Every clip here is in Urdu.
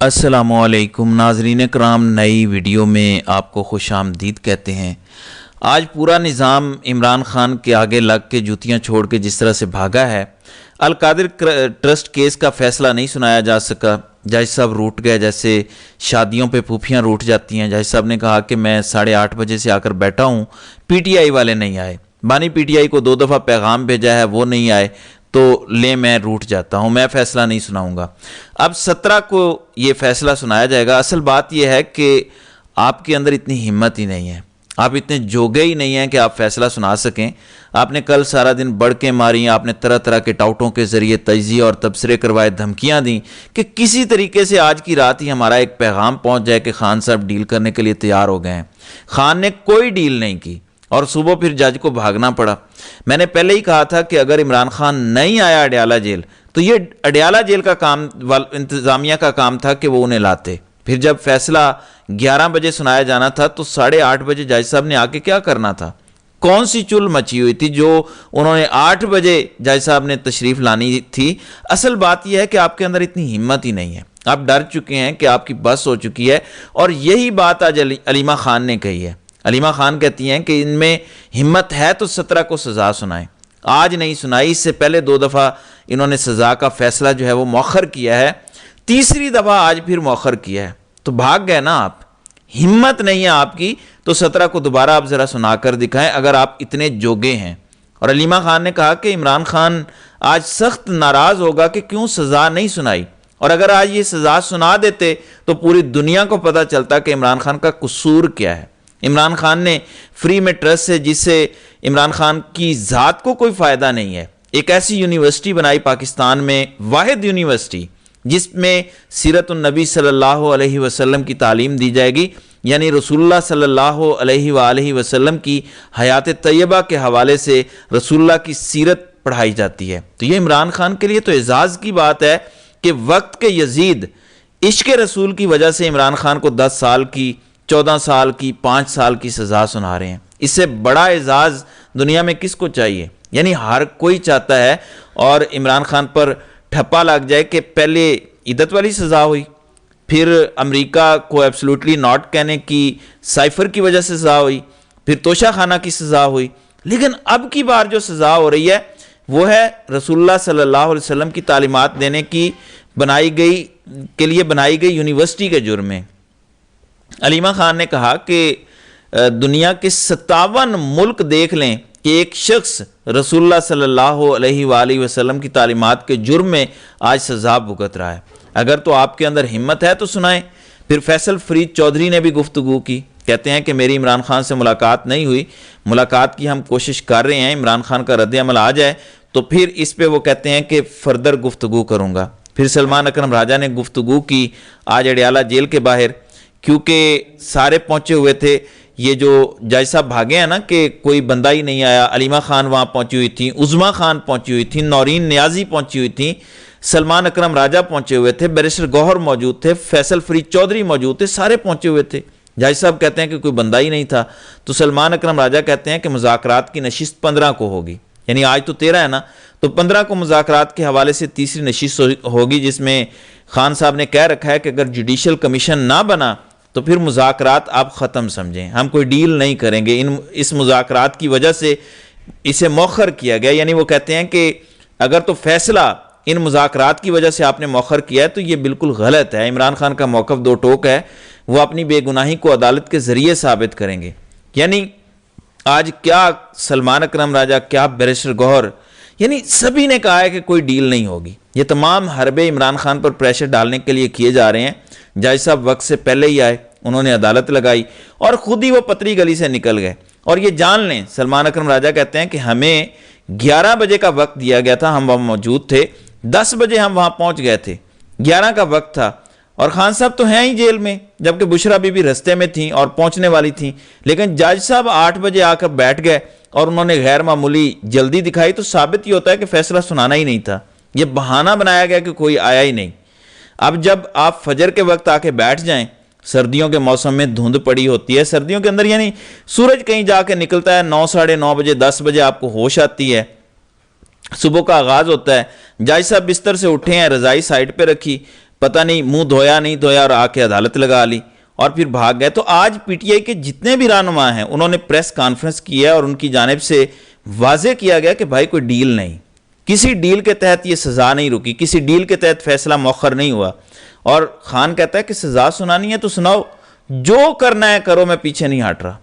السلام علیکم ناظرین کرام، نئی ویڈیو میں آپ کو خوش آمدید کہتے ہیں۔ آج پورا نظام عمران خان کے آگے لگ کے جوتیاں چھوڑ کے جس طرح سے بھاگا ہے، القادر ٹرسٹ کیس کا فیصلہ نہیں سنایا جا سکا۔ جج صاحب روٹ گئے، جیسے شادیوں پہ پھوپھیاں روٹ جاتی ہیں۔ جج صاحب نے کہا کہ میں 8:30 بجے سے آ کر بیٹھا ہوں، پی ٹی آئی والے نہیں آئے، بانی پی ٹی آئی کو 2 دفعہ پیغام بھیجا ہے، وہ نہیں آئے، تو لے میں روٹ جاتا ہوں، میں فیصلہ نہیں سناؤں گا۔ اب 17 کو یہ فیصلہ سنایا جائے گا۔ اصل بات یہ ہے کہ آپ کے اندر اتنی ہمت ہی نہیں ہے، آپ اتنے جوگے ہی نہیں ہیں کہ آپ فیصلہ سنا سکیں۔ آپ نے کل سارا دن بڑکیں ماری، آپ نے طرح طرح کے ٹاؤٹوں کے ذریعے تجزیے اور تبصرے کروائے، دھمکیاں دیں کہ کسی طریقے سے آج کی رات ہی ہمارا ایک پیغام پہنچ جائے کہ خان صاحب ڈیل کرنے کے لیے تیار ہو گئے ہیں۔ خان نے کوئی ڈیل نہیں کی اور صبح پھر جج کو بھاگنا پڑا۔ میں نے پہلے ہی کہا تھا کہ اگر عمران خان نہیں آیا اڈیالہ جیل تو یہ اڈیالہ جیل کا کام انتظامیہ کا کام تھا کہ وہ انہیں لاتے۔ پھر جب فیصلہ 11 بجے سنایا جانا تھا تو 8:30 بجے جج صاحب نے آ کے کیا کرنا تھا؟ کون سی چل مچی ہوئی تھی جو انہوں نے 8 بجے جج صاحب نے تشریف لانی تھی؟ اصل بات یہ ہے کہ آپ کے اندر اتنی ہمت ہی نہیں ہے، آپ ڈر چکے ہیں کہ آپ کی بس ہو چکی ہے۔ اور یہی بات آج علیمہ خان نے کہی ہے۔ علیمہ خان کہتی ہیں کہ ان میں ہمت ہے تو 17 کو سزا سنائیں، آج نہیں سنائی۔ اس سے پہلے 2 دفعہ انہوں نے سزا کا فیصلہ جو ہے وہ مؤخر کیا ہے، تیسری دفعہ آج پھر مؤخر کیا ہے، تو بھاگ گئے نا آپ۔ ہمت نہیں ہے آپ کی تو 17 کو دوبارہ آپ ذرا سنا کر دکھائیں اگر آپ اتنے جوگے ہیں۔ اور علیمہ خان نے کہا کہ عمران خان آج سخت ناراض ہوگا کہ کیوں سزا نہیں سنائی، اور اگر آج یہ سزا سنا دیتے تو پوری دنیا کو پتہ چلتا کہ عمران خان کا قصور کیا ہے۔ عمران خان نے فری میں ٹرسٹ سے، جس سے عمران خان کی ذات کو کوئی فائدہ نہیں ہے، ایک ایسی یونیورسٹی بنائی پاکستان میں، واحد یونیورسٹی جس میں سیرت النبی صلی اللہ علیہ وسلم کی تعلیم دی جائے گی، یعنی رسول اللہ صلی اللہ علیہ وآلہ وسلم کی حیات طیبہ کے حوالے سے رسول اللہ کی سیرت پڑھائی جاتی ہے۔ تو یہ عمران خان کے لیے تو اعزاز کی بات ہے کہ وقت کے یزید عشق رسول کی وجہ سے عمران خان کو 10 سال کی، 14 سال کی، 5 سال کی سزا سنا رہے ہیں۔ اس سے بڑا اعزاز دنیا میں کس کو چاہیے؟ یعنی ہر کوئی چاہتا ہے۔ اور عمران خان پر ٹھپا لگ جائے کہ پہلے عدت والی سزا ہوئی، پھر امریکہ کو ایبسلوٹلی ناٹ کہنے کی سائفر کی وجہ سے سزا ہوئی، پھر توشہ خانہ کی سزا ہوئی، لیکن اب کی بار جو سزا ہو رہی ہے وہ ہے رسول اللہ صلی اللہ علیہ وسلم کی تعلیمات دینے کی بنائی گئی یونیورسٹی کے جرم میں۔ علیمہ خان نے کہا کہ دنیا کے 57 ملک دیکھ لیں کہ ایک شخص رسول اللہ صلی اللہ علیہ وآلہ وسلم کی تعلیمات کے جرم میں آج سزا بھگت رہا ہے۔ اگر تو آپ کے اندر ہمت ہے تو سنائیں۔ پھر فیصل فرید چودھری نے بھی گفتگو کی، کہتے ہیں کہ میری عمران خان سے ملاقات نہیں ہوئی، ملاقات کی ہم کوشش کر رہے ہیں، عمران خان کا رد عمل آ جائے تو پھر اس پہ وہ کہتے ہیں کہ فردر گفتگو کروں گا۔ پھر سلمان اکرم راجہ نے گفتگو کی آج اڈیالہ جیل کے باہر، کیونکہ سارے پہنچے ہوئے تھے۔ یہ جو جج صاحب بھاگے ہیں نا کہ کوئی بندہ ہی نہیں آیا، علیمہ خان وہاں پہنچی ہوئی تھیں، عظمیٰ خان پہنچی ہوئی تھیں، نورین نیازی پہنچی ہوئی تھیں، سلمان اکرم راجہ پہنچے ہوئے تھے، بیرسٹر گوہر موجود تھے، فیصل فرید چودھری موجود تھے، سارے پہنچے ہوئے تھے۔ جج صاحب کہتے ہیں کہ کوئی بندہ ہی نہیں تھا، تو سلمان اکرم راجہ کہتے ہیں کہ مذاکرات کی نشست 15 کو ہوگی، یعنی آج تو 13 ہے نا، تو 15 کو مذاکرات کے حوالے سے تیسری نشست ہوگی، جس میں خان صاحب نے کہہ رکھا ہے کہ اگر جوڈیشل کمیشن نہ بنا تو پھر مذاکرات آپ ختم سمجھیں، ہم کوئی ڈیل نہیں کریں گے۔ اس مذاکرات کی وجہ سے اسے مؤخر کیا گیا، یعنی وہ کہتے ہیں کہ اگر تو فیصلہ ان مذاکرات کی وجہ سے آپ نے مؤخر کیا ہے تو یہ بالکل غلط ہے۔ عمران خان کا موقف 2 ٹوک ہے، وہ اپنی بے گناہی کو عدالت کے ذریعے ثابت کریں گے۔ یعنی آج کیا سلمان اکرم راجہ، کیا بیرسٹر گوہر، یعنی سبھی نے کہا ہے کہ کوئی ڈیل نہیں ہوگی۔ یہ تمام حربے عمران خان پر پریشر ڈالنے کے لیے کیے جا رہے ہیں۔ جج صاحب وقت سے پہلے ہی آئے، انہوں نے عدالت لگائی اور خود ہی وہ پتری گلی سے نکل گئے۔ اور یہ جان لیں، سلمان اکرم راجہ کہتے ہیں کہ ہمیں 11 بجے کا وقت دیا گیا تھا، ہم وہاں موجود تھے، 10 بجے ہم وہاں پہنچ گئے تھے، 11 کا وقت تھا، اور خان صاحب تو ہیں ہی جیل میں، جبکہ بشرا بی بی رستے میں تھیں اور پہنچنے والی تھیں، لیکن جج صاحب 8 بجے آ کر بیٹھ گئے اور انہوں نے غیر معمولی جلدی دکھائی، تو ثابت ہی ہوتا ہے کہ فیصلہ سنانا ہی نہیں تھا۔ یہ بہانہ بنایا گیا کہ کوئی آیا ہی نہیں۔ اب جب آپ فجر کے وقت آ کے بیٹھ جائیں، سردیوں کے موسم میں دھند پڑی ہوتی ہے، سردیوں کے اندر یعنی سورج کہیں جا کے نکلتا ہے، 9 ساڑھے 9 بجے 10 بجے آپ کو ہوش آتی ہے، صبح کا آغاز ہوتا ہے، جج صاحب بستر سے اٹھے ہیں، رضائی سائڈ پہ رکھی، پتہ نہیں منہ دھویا نہیں دھویا اور آ کے عدالت لگا لی اور پھر بھاگ گئے۔ تو آج پی ٹی آئی کے جتنے بھی رہنما ہیں انہوں نے پریس کانفرنس کی ہے اور ان کی جانب سے واضح کیا گیا کہ بھائی کوئی ڈیل نہیں، کسی ڈیل کے تحت یہ سزا نہیں رکی، کسی ڈیل کے تحت فیصلہ مؤخر نہیں ہوا۔ اور خان کہتا ہے کہ سزا سنانی ہے تو سناؤ، جو کرنا ہے کرو، میں پیچھے نہیں ہٹ رہا۔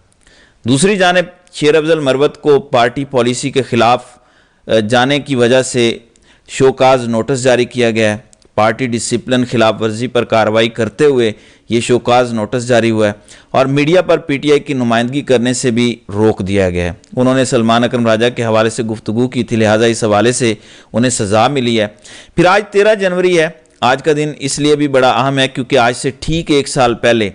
دوسری جانب شیر افضل مروت کو پارٹی پالیسی کے خلاف جانے کی وجہ سے شوکاز نوٹس جاری کیا گیا ہے، پارٹی ڈسپلن خلاف ورزی پر کارروائی کرتے ہوئے یہ شوکاز نوٹس جاری ہوا ہے، اور media per P T I کی نمائندگی کرنے سے بھی روک دیا گیا ہے۔ انہوں نے سلمان اکرم راجہ کے حوالے سے گفتگو کی تھی، لہٰذا اس حوالے سے انہیں سزا ملی ہے۔ پھر آج 13 جنوری ہے، آج کا دن اس لیے بھی بڑا اہم ہے کیونکہ آج سے ٹھیک 1 سال پہلے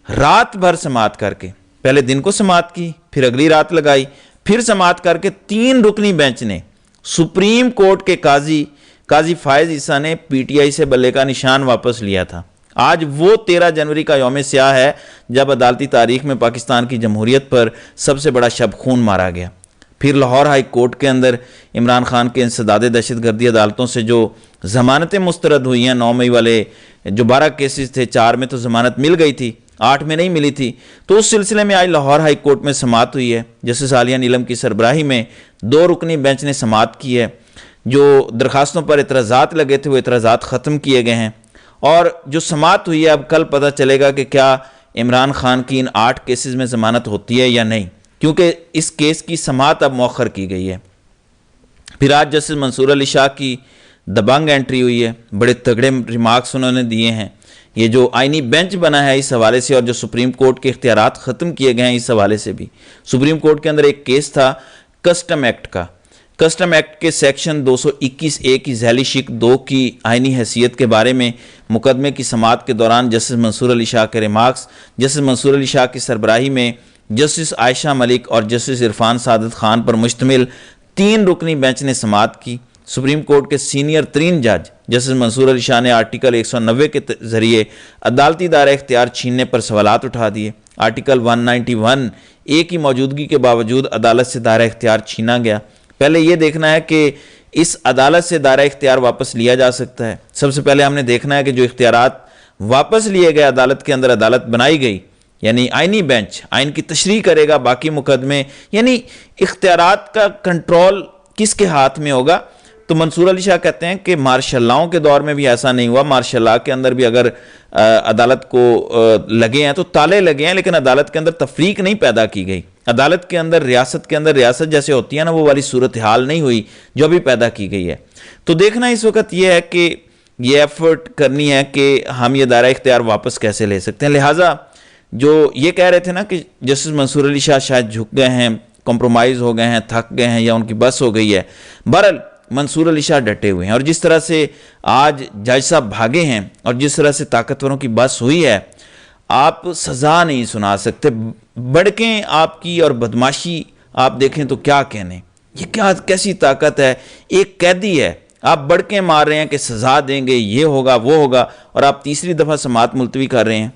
رات بھر سماعت کر کے، پہلے دن کو سماعت کی، پھر اگلی رات لگائی، پھر سماعت کر کے 3 رکنی بینچ نے سپریم کورٹ کے قاضی فائز عیسیٰ نے پی ٹی آئی سے بلے کا نشان واپس لیا تھا۔ آج وہ 13 جنوری کا یوم سیاہ ہے جب عدالتی تاریخ میں پاکستان کی جمہوریت پر سب سے بڑا شب خون مارا گیا۔ پھر لاہور ہائی کورٹ کے اندر عمران خان کے انسداد دہشت گردی عدالتوں سے جو ضمانتیں مسترد ہوئی ہیں، 9 مئی والے جو 12 کیسز تھے، 4 میں تو ضمانت مل گئی تھی، 8 میں نہیں ملی تھی، تو اس سلسلے میں آج لاہور ہائی کورٹ میں سماعت ہوئی ہے۔ جسٹس عالیہ نیلم کی سربراہی میں 2 رکنی بینچ نے سماعت کی ہے۔ جو درخواستوں پر اعتراضات لگے تھے وہ اعتراضات ختم کیے گئے ہیں، اور جو سماعت ہوئی ہے اب کل پتہ چلے گا کہ کیا عمران خان کی ان 8 کیسز میں ضمانت ہوتی ہے یا نہیں، کیونکہ اس کیس کی سماعت اب مؤخر کی گئی ہے۔ پھر آج جسٹس منصور علی شاہ کی دبنگ انٹری ہوئی ہے، بڑے تگڑے ریمارکس انہوں نے دیے ہیں۔ یہ جو آئینی بینچ بنا ہے اس حوالے سے، اور جو سپریم کورٹ کے اختیارات ختم کیے گئے ہیں اس حوالے سے بھی، سپریم کورٹ کے اندر ایک کیس تھا کسٹم ایکٹ کا، کسٹم ایکٹ کے سیکشن 221(a) کی ذیلی شق 2 کی آئینی حیثیت کے بارے میں مقدمے کی سماعت کے دوران جسٹس منصور علی شاہ کے ریمارکس، جسٹس منصور علی شاہ کی سربراہی میں جسٹس عائشہ ملک اور جسٹس عرفان سعادت خان پر مشتمل 3 رکنی بینچ نے سماعت کی۔ سپریم کورٹ کے سینئر ترین جج جسٹس منصور علی شاہ نے آرٹیکل 190 کے ذریعے عدالتی دائرہ اختیار چھیننے پر سوالات اٹھا دیے۔ آرٹیکل 191(a) کی موجودگی کے باوجود عدالت سے دائرہ اختیار چھینا گیا۔ پہلے یہ دیکھنا ہے کہ اس عدالت سے دائرہ اختیار واپس لیا جا سکتا ہے۔ سب سے پہلے ہم نے دیکھنا ہے کہ جو اختیارات واپس لیے گئے عدالت کے اندر، عدالت بنائی گئی، یعنی آئینی بینچ آئین کی تشریح کرے گا باقی مقدمے، یعنی اختیارات کا کنٹرول کس کے ہاتھ میں ہوگا۔ تو منصور علی شاہ کہتے ہیں کہ مارشل لاؤں کے دور میں بھی ایسا نہیں ہوا، مارشل لا کے اندر بھی اگر عدالت کو لگے ہیں تو تالے لگے ہیں، لیکن عدالت کے اندر تفریق نہیں پیدا کی گئی، عدالت کے اندر ریاست جیسے ہوتی ہے نا وہ والی صورتحال نہیں ہوئی جو بھی پیدا کی گئی ہے۔ تو دیکھنا اس وقت یہ ہے کہ یہ ایفرٹ کرنی ہے کہ ہم یہ دائرہ اختیار واپس کیسے لے سکتے ہیں۔ لہٰذا جو یہ کہہ رہے تھے نا کہ جسٹس منصور علی شاہ شاید جھک گئے ہیں، کمپرومائز ہو گئے ہیں، تھک گئے ہیں یا ان کی بس ہو گئی ہے، بہرحال منصور علی شاہ ڈٹے ہوئے ہیں، اور جس طرح سے آج جج صاحب بھاگے ہیں اور جس طرح سے طاقتوروں کی بس ہوئی ہے، آپ سزا نہیں سنا سکتے۔ بڑکیں آپ کی اور بدماشی آپ دیکھیں تو کیا کہنے، یہ کیسی طاقت ہے۔ ایک قیدی ہے، آپ بڑکیں مار رہے ہیں کہ سزا دیں گے، یہ ہوگا وہ ہوگا، اور آپ تیسری دفعہ سماعت ملتوی کر رہے ہیں۔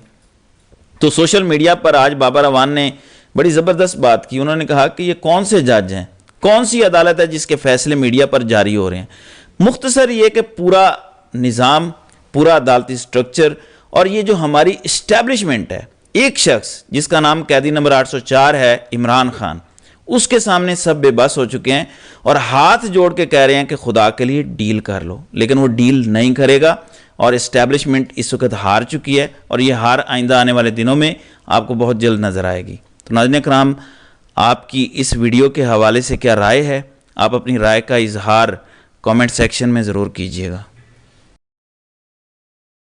تو سوشل میڈیا پر آج بابر اعوان نے بڑی زبردست بات کی، انہوں نے کہا کہ یہ کون سے جج ہیں، کون سی عدالت ہے جس کے فیصلے میڈیا پر جاری ہو رہے ہیں۔ مختصر یہ کہ پورا نظام، پورا عدالتی سٹرکچر اور یہ جو ہماری اسٹیبلشمنٹ ہے، ایک شخص جس کا نام قیدی نمبر 804 ہے عمران خان، اس کے سامنے سب بے بس ہو چکے ہیں اور ہاتھ جوڑ کے کہہ رہے ہیں کہ خدا کے لیے ڈیل کر لو، لیکن وہ ڈیل نہیں کرے گا، اور اسٹیبلشمنٹ اس وقت ہار چکی ہے، اور یہ ہار آئندہ آنے والے دنوں میں آپ کو بہت جلد نظر آئے گی۔ تو ناظرین کرام، آپ کی اس ویڈیو کے حوالے سے کیا رائے ہے؟ آپ اپنی رائے کا اظہار کامنٹ سیکشن میں ضرور کیجیے گا۔